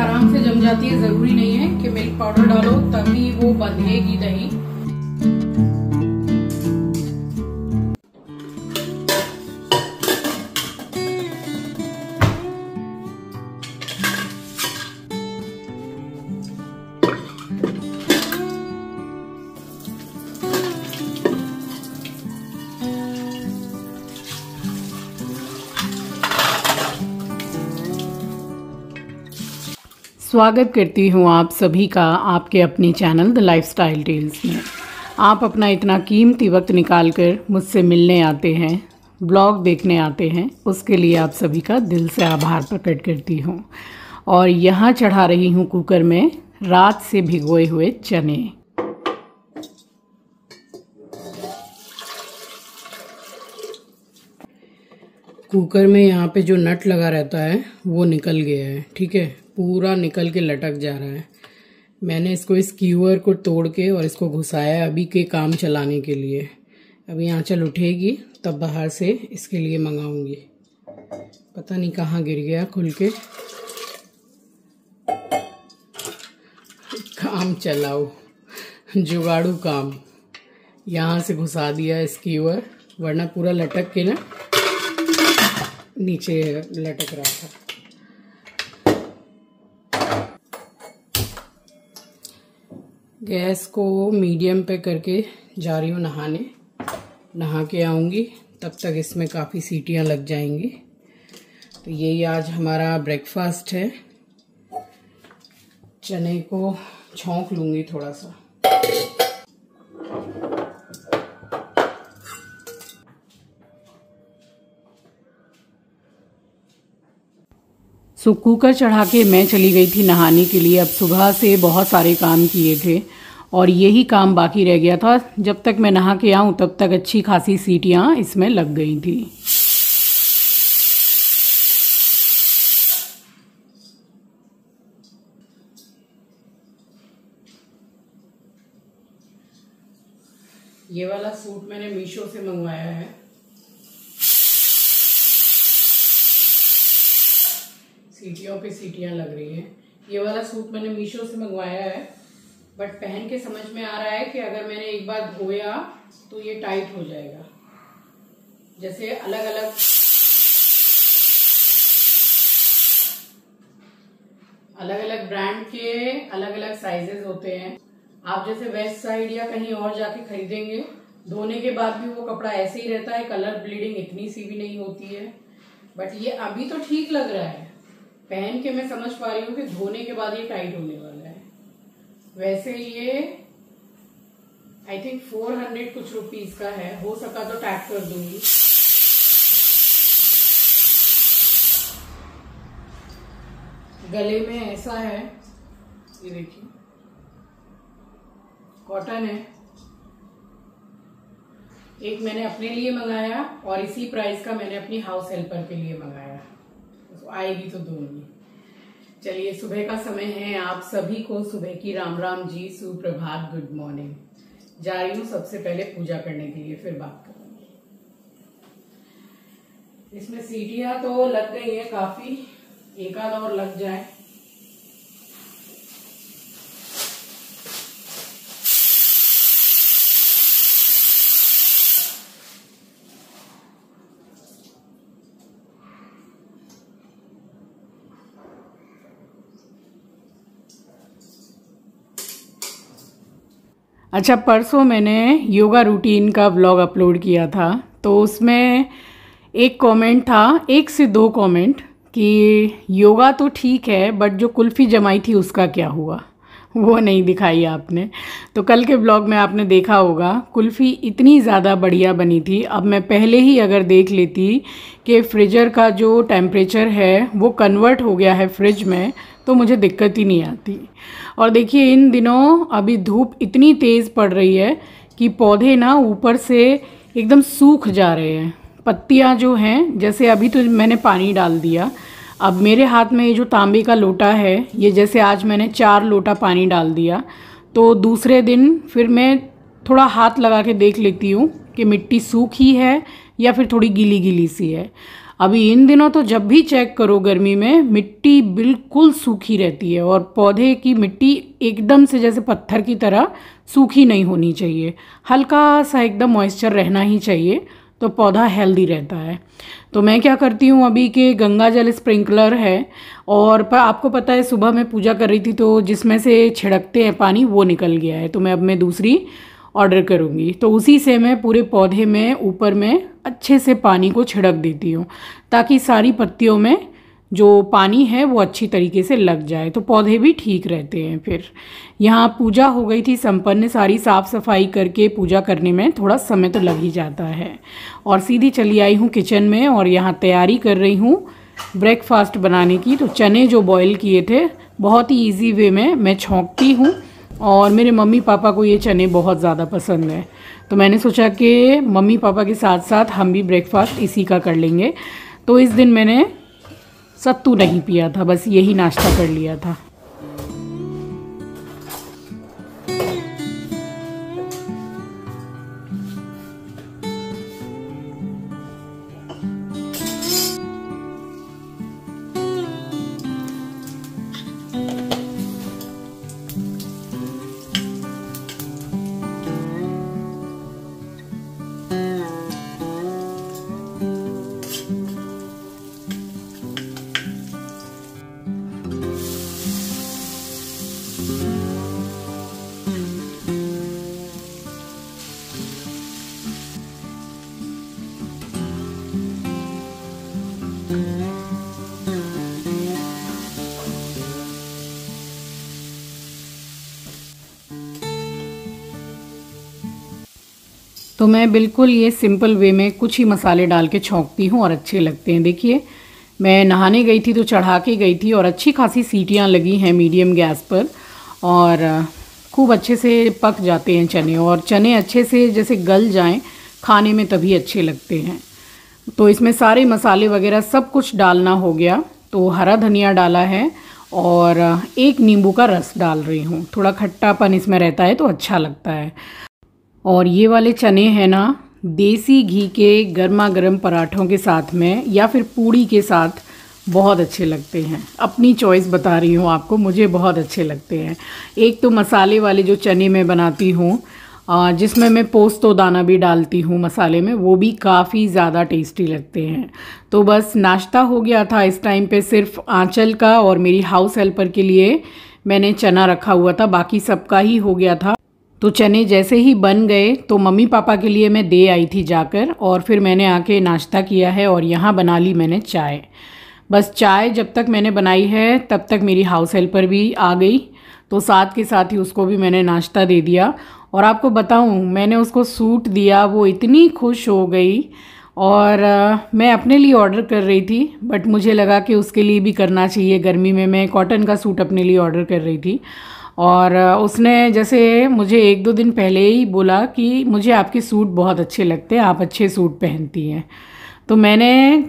आराम से जम जाती है। जरूरी नहीं है कि मिल्क पाउडर डालो तभी वो बंधेगी दही। स्वागत करती हूँ आप सभी का आपके अपने चैनल द लाइफस्टाइल टेल्स में। आप अपना इतना कीमती वक्त निकाल कर मुझसे मिलने आते हैं, ब्लॉग देखने आते हैं, उसके लिए आप सभी का दिल से आभार प्रकट करती हूँ। और यहाँ चढ़ा रही हूँ कुकर में रात से भिगोए हुए चने। कुकर में यहाँ पे जो नट लगा रहता है वो निकल गया है, ठीक है, पूरा निकल के लटक जा रहा है। मैंने इसको इस स्क्यूअर को तोड़ के और इसको घुसाया अभी के काम चलाने के लिए। अभी आंचल उठेगी तब बाहर से इसके लिए मंगाऊंगी। पता नहीं कहाँ गिर गया खुल के। काम चलाओ, जुगाड़ू काम। यहाँ से घुसा दिया स्क्यूअर, वरना पूरा लटक के ना नीचे लटक रहा था। गैस को मीडियम पे करके जा रही हूँ नहाने। नहा के आऊँगी तब तक इसमें काफ़ी सीटियाँ लग जाएंगी। तो यही आज हमारा ब्रेकफास्ट है। चने को छौंक लूँगी थोड़ा सा। कुकर चढ़ा के मैं चली गई थी नहाने के लिए। अब सुबह से बहुत सारे काम किए थे और यही काम बाकी रह गया था। जब तक मैं नहा के आऊँ तब तक अच्छी खासी सीटियाँ इसमें लग गई थी। ये वाला सूट मैंने मीशो से मंगवाया है। सीटियों पे सीटियां लग रही हैं। ये वाला सूट मैंने मीशो से मंगवाया है, बट पहन के समझ में आ रहा है कि अगर मैंने एक बार धोया तो ये टाइट हो जाएगा। जैसे अलग अलग ब्रांड के अलग अलग साइजेस होते हैं। आप जैसे वेस्ट साइड या कहीं और जाके खरीदेंगे, धोने के बाद भी वो कपड़ा ऐसे ही रहता है, कलर ब्लीडिंग इतनी सी भी नहीं होती है। बट ये अभी तो ठीक लग रहा है, पहन के मैं समझ पा रही हूँ कि धोने के बाद ये टाइट होने वाला है। वैसे ये आई थिंक 400 कुछ रुपीस का है, हो सका तो टैग कर दूंगी। गले में ऐसा है, ये देखिए, कॉटन है। एक मैंने अपने लिए मंगाया और इसी प्राइस का मैंने अपनी हाउस हेल्पर के लिए मंगाया। तो आएगी तो दूंगी। चलिए, सुबह का समय है, आप सभी को सुबह की राम राम जी, सुप्रभात, गुड मॉर्निंग। जा रही हूँ सबसे पहले पूजा करने के लिए, फिर बात करूंगी। इसमें सीटियां तो लग गई है काफी, एक आध और लग जाए। अच्छा, परसों मैंने योगा रूटीन का व्लॉग अपलोड किया था, तो उसमें एक कमेंट था, एक से दो कमेंट, कि योगा तो ठीक है बट जो कुल्फ़ी जमाई थी उसका क्या हुआ, वो नहीं दिखाई आपने। तो कल के व्लॉग में आपने देखा होगा, कुल्फ़ी इतनी ज़्यादा बढ़िया बनी थी। अब मैं पहले ही अगर देख लेती कि फ्रीजर का जो टेम्परेचर है वो कन्वर्ट हो गया है फ्रिज में, तो मुझे दिक्कत ही नहीं आती। और देखिए, इन दिनों अभी धूप इतनी तेज़ पड़ रही है कि पौधे ना ऊपर से एकदम सूख जा रहे हैं। पत्तियां जो हैं, जैसे अभी तो मैंने पानी डाल दिया, अब मेरे हाथ में ये जो तांबे का लोटा है, ये जैसे आज मैंने 4 लोटा पानी डाल दिया, तो दूसरे दिन फिर मैं थोड़ा हाथ लगा के देख लेती हूँ कि मिट्टी सूखी है या फिर थोड़ी गीली गीली सी है। अभी इन दिनों तो जब भी चेक करो गर्मी में मिट्टी बिल्कुल सूखी रहती है, और पौधे की मिट्टी एकदम से जैसे पत्थर की तरह सूखी नहीं होनी चाहिए, हल्का सा एकदम मॉइस्चर रहना ही चाहिए, तो पौधा हेल्दी रहता है। तो मैं क्या करती हूँ, अभी के गंगा जल स्प्रिंकलर है, और पर आपको पता है सुबह मैं पूजा कर रही थी तो जिसमें से छिड़कते हैं पानी वो निकल गया है, तो मैं अब मैं दूसरी ऑर्डर करूँगी। तो उसी से मैं पूरे पौधे में ऊपर में अच्छे से पानी को छिड़क देती हूँ, ताकि सारी पत्तियों में जो पानी है वो अच्छी तरीके से लग जाए, तो पौधे भी ठीक रहते हैं। फिर यहाँ पूजा हो गई थी संपन्न, सारी साफ़ सफाई करके पूजा करने में थोड़ा समय तो लग ही जाता है, और सीधी चली आई हूँ किचन में, और यहाँ तैयारी कर रही हूँ ब्रेकफास्ट बनाने की। तो चने जो बॉईल किए थे बहुत ही ईजी वे में मैं छौंकती हूँ, और मेरे मम्मी पापा को ये चने बहुत ज़्यादा पसंद है, तो मैंने सोचा कि मम्मी पापा के साथ साथ हम भी ब्रेकफास्ट इसी का कर लेंगे। तो इस दिन मैंने सत्तू नहीं पिया था, बस यही नाश्ता कर लिया था। तो मैं बिल्कुल ये सिंपल वे में कुछ ही मसाले डाल के छौंकती हूँ और अच्छे लगते हैं। देखिए मैं नहाने गई थी तो चढ़ा के गई थी, और अच्छी खासी सीटियाँ लगी हैं मीडियम गैस पर, और खूब अच्छे से पक जाते हैं चने, और चने अच्छे से जैसे गल जाएं खाने में तभी अच्छे लगते हैं। तो इसमें सारे मसाले वगैरह सब कुछ डालना हो गया। तो हरा धनिया डाला है, और एक नींबू का रस डाल रही हूँ, थोड़ा खट्टापन इसमें रहता है तो अच्छा लगता है। और ये वाले चने हैं ना, देसी घी के गर्मा गर्म पराठों के साथ में या फिर पूड़ी के साथ बहुत अच्छे लगते हैं। अपनी चॉइस बता रही हूँ आपको, मुझे बहुत अच्छे लगते हैं। एक तो मसाले वाले जो चने मैं बनाती हूँ, जिसमें मैं पोस्तो दाना भी डालती हूँ मसाले में, वो भी काफ़ी ज़्यादा टेस्टी लगते हैं। तो बस नाश्ता हो गया था इस टाइम पे, सिर्फ आंचल का और मेरी हाउस हेल्पर के लिए मैंने चना रखा हुआ था, बाकी सबका ही हो गया था। तो चने जैसे ही बन गए तो मम्मी पापा के लिए मैं दे आई थी जाकर, और फिर मैंने आके नाश्ता किया है, और यहाँ बना ली मैंने चाय। बस चाय जब तक मैंने बनाई है तब तक मेरी हाउस हेल्पर भी आ गई, तो साथ के साथ ही उसको भी मैंने नाश्ता दे दिया। और आपको बताऊं, मैंने उसको सूट दिया, वो इतनी खुश हो गई। और मैं अपने लिए ऑर्डर कर रही थी, बट मुझे लगा कि उसके लिए भी करना चाहिए। गर्मी में मैं कॉटन का सूट अपने लिए ऑर्डर कर रही थी, और उसने जैसे मुझे 1-2 दिन पहले ही बोला कि मुझे आपके सूट बहुत अच्छे लगते हैं, आप अच्छे सूट पहनती हैं। तो मैंने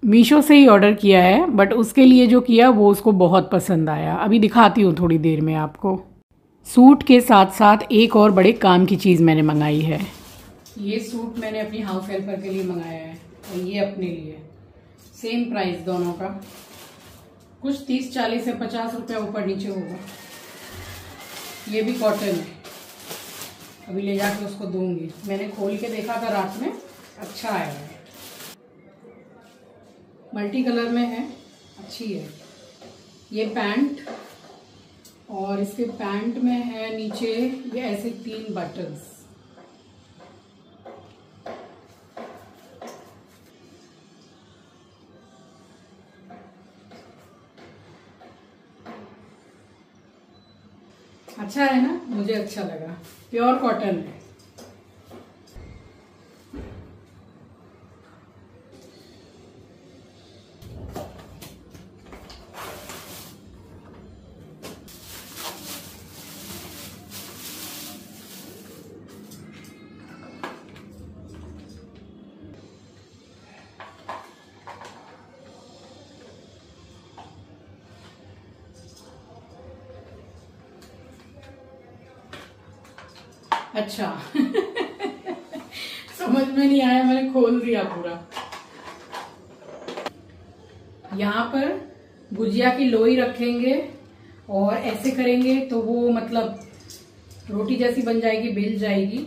मीशो से ही ऑर्डर किया है, बट उसके लिए जो किया वो उसको बहुत पसंद आया। अभी दिखाती हूँ थोड़ी देर में आपको। सूट के साथ साथ एक और बड़े काम की चीज़ मैंने मंगाई है। ये सूट मैंने अपनी हाउस हेल्पर के लिए मंगाया है, और ये अपने लिए। सेम प्राइस दोनों का, कुछ 30-40 से 50 रुपये ऊपर नीचे होगा। ये भी कॉटन है, अभी ले जाके उसको दूंगी। मैंने खोल के देखा था रात में, अच्छा आया है, मल्टी कलर में है, अच्छी है। ये पैंट, और इसके पैंट में है नीचे ये ऐसे 3 बटन्स। अच्छा है ना, मुझे अच्छा लगा। प्योर कॉटन है। अच्छा समझ में नहीं आया, मैंने खोल दिया पूरा। यहाँ पर भुजिया की लोई रखेंगे और ऐसे करेंगे तो वो मतलब रोटी जैसी बन जाएगी, बेल जाएगी।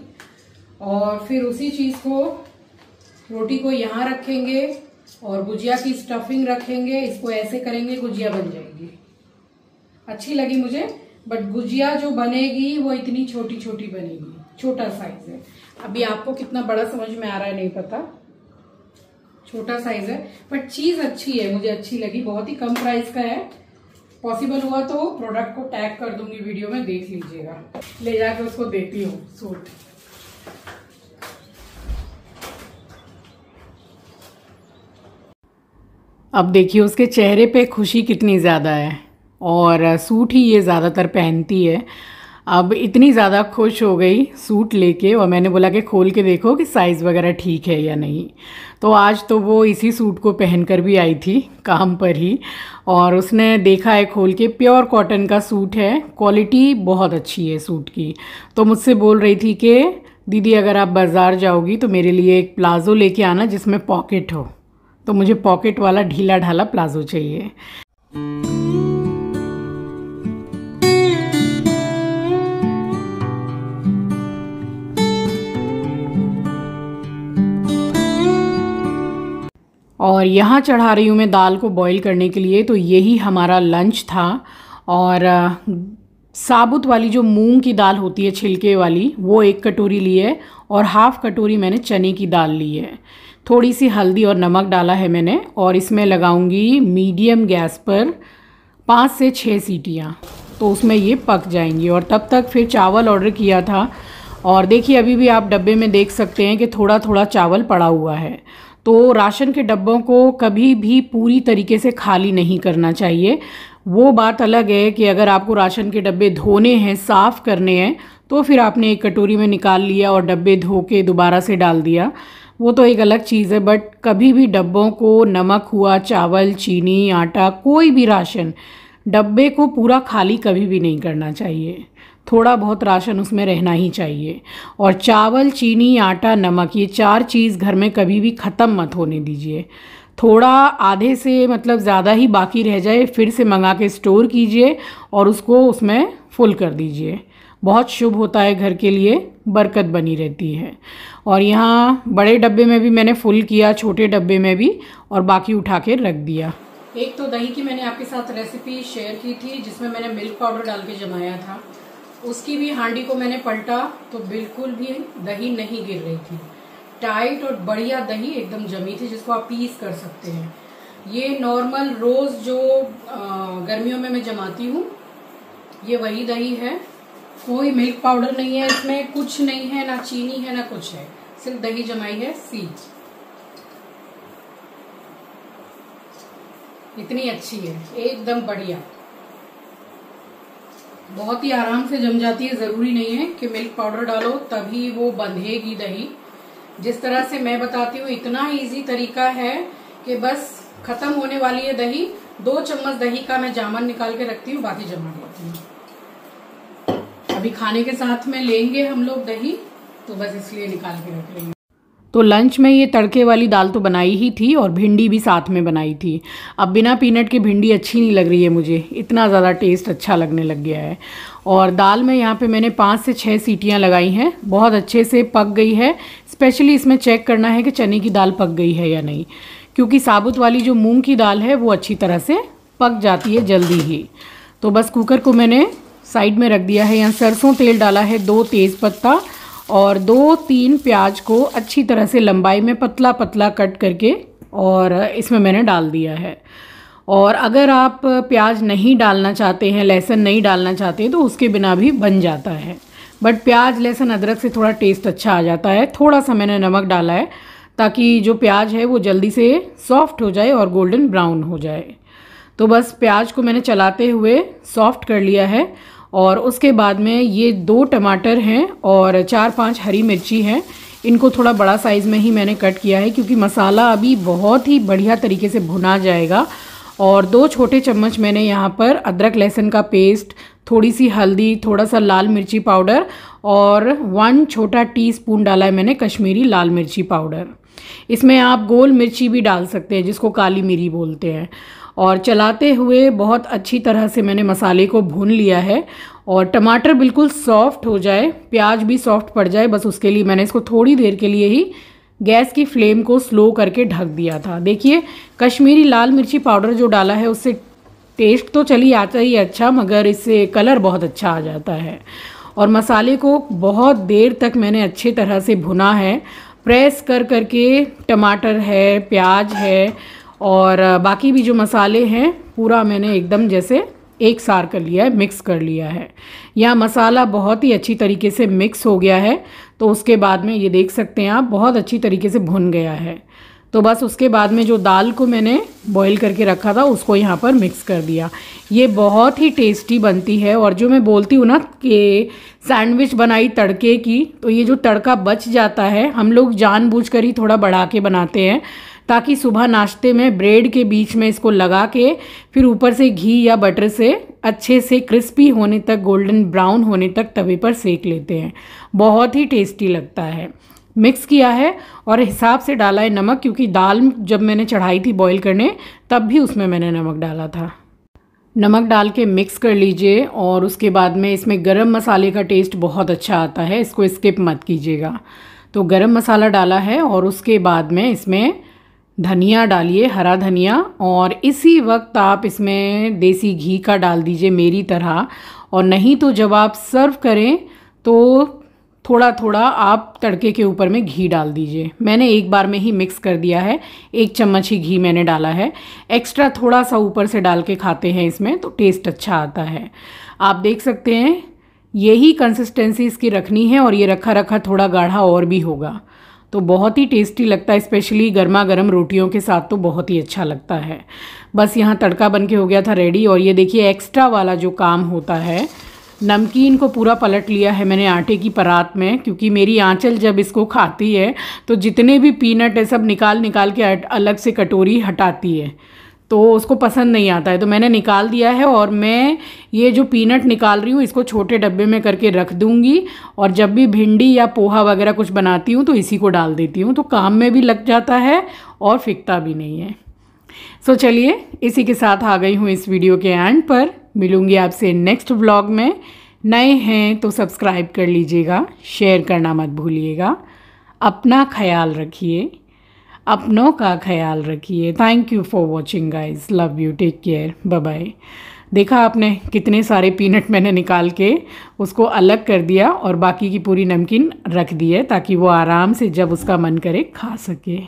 और फिर उसी चीज को, रोटी को यहाँ रखेंगे और भुजिया की स्टफिंग रखेंगे, इसको ऐसे करेंगे, गुजिया बन जाएगी। अच्छी लगी मुझे, बट गुजिया जो बनेगी वो इतनी छोटी छोटी बनेगी, छोटा साइज है। अभी आपको कितना बड़ा समझ में आ रहा है नहीं पता, छोटा साइज है, बट चीज अच्छी है, मुझे अच्छी लगी। बहुत ही कम प्राइस का है। पॉसिबल हुआ तो प्रोडक्ट को टैग कर दूंगी वीडियो में, देख लीजिएगा। ले जाके उसको देती हूँ सूट। अब देखिए उसके चेहरे पे खुशी कितनी ज़्यादा है, और सूट ही ये ज़्यादातर पहनती है। अब इतनी ज़्यादा खुश हो गई सूट लेके, और मैंने बोला कि खोल के देखो कि साइज़ वगैरह ठीक है या नहीं। तो आज तो वो इसी सूट को पहनकर भी आई थी काम पर ही, और उसने देखा है खोल के। प्योर कॉटन का सूट है, क्वालिटी बहुत अच्छी है सूट की। तो मुझसे बोल रही थी कि दीदी अगर आप बाज़ार जाओगी तो मेरे लिए एक प्लाज़ो लेके आना जिसमें पॉकेट हो। तो मुझे पॉकेट वाला ढीला ढाला प्लाज़ो चाहिए। और यहाँ चढ़ा रही हूँ मैं दाल को बॉईल करने के लिए। तो यही हमारा लंच था। और साबुत वाली जो मूंग की दाल होती है छिलके वाली, वो 1 कटोरी ली है, और हाफ़ कटोरी मैंने चने की दाल ली है। थोड़ी सी हल्दी और नमक डाला है मैंने, और इसमें लगाऊंगी मीडियम गैस पर 5 से 6 सीटियाँ, तो उसमें ये पक जाएंगी। और तब तक फिर चावल ऑर्डर किया था, और देखिए अभी भी आप डब्बे में देख सकते हैं कि थोड़ा थोड़ा चावल पड़ा हुआ है। तो राशन के डब्बों को कभी भी पूरी तरीके से खाली नहीं करना चाहिए। वो बात अलग है कि अगर आपको राशन के डब्बे धोने हैं, साफ़ करने हैं, तो फिर आपने एक कटोरी में निकाल लिया और डब्बे धो के दोबारा से डाल दिया, वो तो एक अलग चीज़ है। बट कभी भी डब्बों को, नमक हुआ, चावल, चीनी, आटा, कोई भी राशन, डब्बे को पूरा खाली कभी भी नहीं करना चाहिए। थोड़ा बहुत राशन उसमें रहना ही चाहिए। और चावल, चीनी, आटा, नमक, ये 4 चीज़ घर में कभी भी ख़त्म मत होने दीजिए। थोड़ा आधे से मतलब ज़्यादा ही बाकी रह जाए, फिर से मंगा के स्टोर कीजिए और उसको उसमें फुल कर दीजिए। बहुत शुभ होता है, घर के लिए बरकत बनी रहती है। और यहाँ बड़े डब्बे में भी मैंने फुल किया, छोटे डब्बे में भी, और बाकी उठा के रख दिया। एक तो दही की मैंने आपके साथ रेसिपी शेयर की थी जिसमें मैंने मिल्क पाउडर डाल के जमाया था। उसकी भी हांडी को मैंने पलटा तो बिल्कुल भी दही नहीं गिर रही थी, टाइट और बढ़िया दही एकदम जमी थी, जिसको आप पीस कर सकते हैं। ये नॉर्मल रोज जो गर्मियों में मैं जमाती हूँ, ये वही दही है। कोई मिल्क पाउडर नहीं है इसमें, कुछ नहीं है, ना चीनी है ना कुछ है, सिर्फ दही जमाई है सी। इतनी अच्छी है, एकदम बढ़िया, बहुत ही आराम से जम जाती है। जरूरी नहीं है कि मिल्क पाउडर डालो तभी वो बंधेगी दही। जिस तरह से मैं बताती हूँ इतना इजी तरीका है कि बस खत्म होने वाली है दही। 2 चम्मच दही का मैं जामन निकाल के रखती हूँ, बाकी जमा देती हूँ। अभी खाने के साथ में लेंगे हम लोग दही, तो बस इसलिए निकाल के रख लेंगे। तो लंच में ये तड़के वाली दाल तो बनाई ही थी, और भिंडी भी साथ में बनाई थी। अब बिना पीनट की भिंडी अच्छी नहीं लग रही है मुझे, इतना ज़्यादा टेस्ट अच्छा लगने लग गया है। और दाल में यहाँ पे मैंने 5 से 6 सीटियाँ लगाई हैं, बहुत अच्छे से पक गई है। स्पेशली इसमें चेक करना है कि चने की दाल पक गई है या नहीं, क्योंकि साबुत वाली जो मूंग की दाल है वो अच्छी तरह से पक जाती है जल्दी ही। तो बस कुकर को मैंने साइड में रख दिया है। यहाँ सरसों तेल डाला है, 2 तेज़पत्ता और 2-3 प्याज को अच्छी तरह से लंबाई में पतला पतला कट करके और इसमें मैंने डाल दिया है। और अगर आप प्याज नहीं डालना चाहते हैं, लहसुन नहीं डालना चाहते हैं, तो उसके बिना भी बन जाता है। बट प्याज, लहसुन, अदरक से थोड़ा टेस्ट अच्छा आ जाता है। थोड़ा सा मैंने नमक डाला है ताकि जो प्याज है वो जल्दी से सॉफ्ट हो जाए और गोल्डन ब्राउन हो जाए। तो बस प्याज को मैंने चलाते हुए सॉफ्ट कर लिया है। और उसके बाद में ये 2 टमाटर हैं और 4-5 हरी मिर्ची हैं। इनको थोड़ा बड़ा साइज़ में ही मैंने कट किया है, क्योंकि मसाला अभी बहुत ही बढ़िया तरीके से भुना जाएगा। और 2 छोटे चम्मच मैंने यहाँ पर अदरक लहसुन का पेस्ट, थोड़ी सी हल्दी, थोड़ा सा लाल मिर्ची पाउडर और 1 छोटा टीस्पून डाला है मैंने कश्मीरी लाल मिर्ची पाउडर। इसमें आप गोल मिर्ची भी डाल सकते हैं जिसको काली मिरी बोलते हैं। और चलाते हुए बहुत अच्छी तरह से मैंने मसाले को भून लिया है और टमाटर बिल्कुल सॉफ्ट हो जाए, प्याज भी सॉफ्ट पड़ जाए, बस उसके लिए मैंने इसको थोड़ी देर के लिए ही गैस की फ्लेम को स्लो करके ढक दिया था। देखिए कश्मीरी लाल मिर्ची पाउडर जो डाला है उससे टेस्ट तो चली आता ही अच्छा, मगर इससे कलर बहुत अच्छा आ जाता है। और मसाले को बहुत देर तक मैंने अच्छी तरह से भुना है, प्रेस कर करके। टमाटर है, प्याज है और बाकी भी जो मसाले हैं पूरा मैंने एकदम जैसे एक सार कर लिया है, मिक्स कर लिया है। यहाँ मसाला बहुत ही अच्छी तरीके से मिक्स हो गया है, तो उसके बाद में ये देख सकते हैं आप बहुत अच्छी तरीके से भुन गया है। तो बस उसके बाद में जो दाल को मैंने बॉईल करके रखा था उसको यहाँ पर मिक्स कर दिया। ये बहुत ही टेस्टी बनती है। और जो मैं बोलती हूँ ना कि सैंडविच बनाई तड़के की, तो ये जो तड़का बच जाता है हम लोग जानबूझकर ही थोड़ा बढ़ा के बनाते हैं, ताकि सुबह नाश्ते में ब्रेड के बीच में इसको लगा के फिर ऊपर से घी या बटर से अच्छे से क्रिस्पी होने तक, गोल्डन ब्राउन होने तक तवे पर सेक लेते हैं। बहुत ही टेस्टी लगता है। मिक्स किया है और हिसाब से डाला है नमक, क्योंकि दाल जब मैंने चढ़ाई थी बॉईल करने तब भी उसमें मैंने नमक डाला था। नमक डाल के मिक्स कर लीजिए और उसके बाद में इसमें गरम मसाले का टेस्ट बहुत अच्छा आता है, इसको स्किप मत कीजिएगा। तो गरम मसाला डाला है और उसके बाद में इसमें धनिया डालिए, हरा धनिया, और इसी वक्त आप इसमें देसी घी का डाल दीजिए मेरी तरह। और नहीं तो जब आप सर्व करें तो थोड़ा थोड़ा आप तड़के के ऊपर में घी डाल दीजिए। मैंने एक बार में ही मिक्स कर दिया है, 1 चम्मच ही घी मैंने डाला है। एक्स्ट्रा थोड़ा सा ऊपर से डाल के खाते हैं इसमें तो टेस्ट अच्छा आता है। आप देख सकते हैं यही कंसिस्टेंसी इसकी रखनी है और ये रखा रखा थोड़ा गाढ़ा और भी होगा तो बहुत ही टेस्टी लगता है, स्पेशली गर्मा गर्म रोटियों के साथ तो बहुत ही अच्छा लगता है। बस यहाँ तड़का बन के हो गया था रेडी। और ये देखिए एक्स्ट्रा वाला जो काम होता है, नमकीन को पूरा पलट लिया है मैंने आटे की परात में, क्योंकि मेरी आंचल जब इसको खाती है तो जितने भी पीनट है सब निकाल निकाल के अलग से कटोरी हटाती है, तो उसको पसंद नहीं आता है। तो मैंने निकाल दिया है और मैं ये जो पीनट निकाल रही हूँ इसको छोटे डब्बे में करके रख दूँगी, और जब भी भिंडी या पोहा वगैरह कुछ बनाती हूँ तो इसी को डाल देती हूँ, तो काम में भी लग जाता है और फिकता भी नहीं है। सो चलिए इसी के साथ आ गई हूँ इस वीडियो के एंड पर। मिलूँगी आपसे नेक्स्ट व्लॉग में। नए हैं तो सब्सक्राइब कर लीजिएगा, शेयर करना मत भूलिएगा। अपना ख्याल रखिए, अपनों का ख्याल रखिए। Thank you for watching guys, love you, take care, bye bye. देखा आपने कितने सारे पीनट मैंने निकाल के उसको अलग कर दिया और बाकी की पूरी नमकीन रख दी है ताकि वो आराम से जब उसका मन करे खा सके।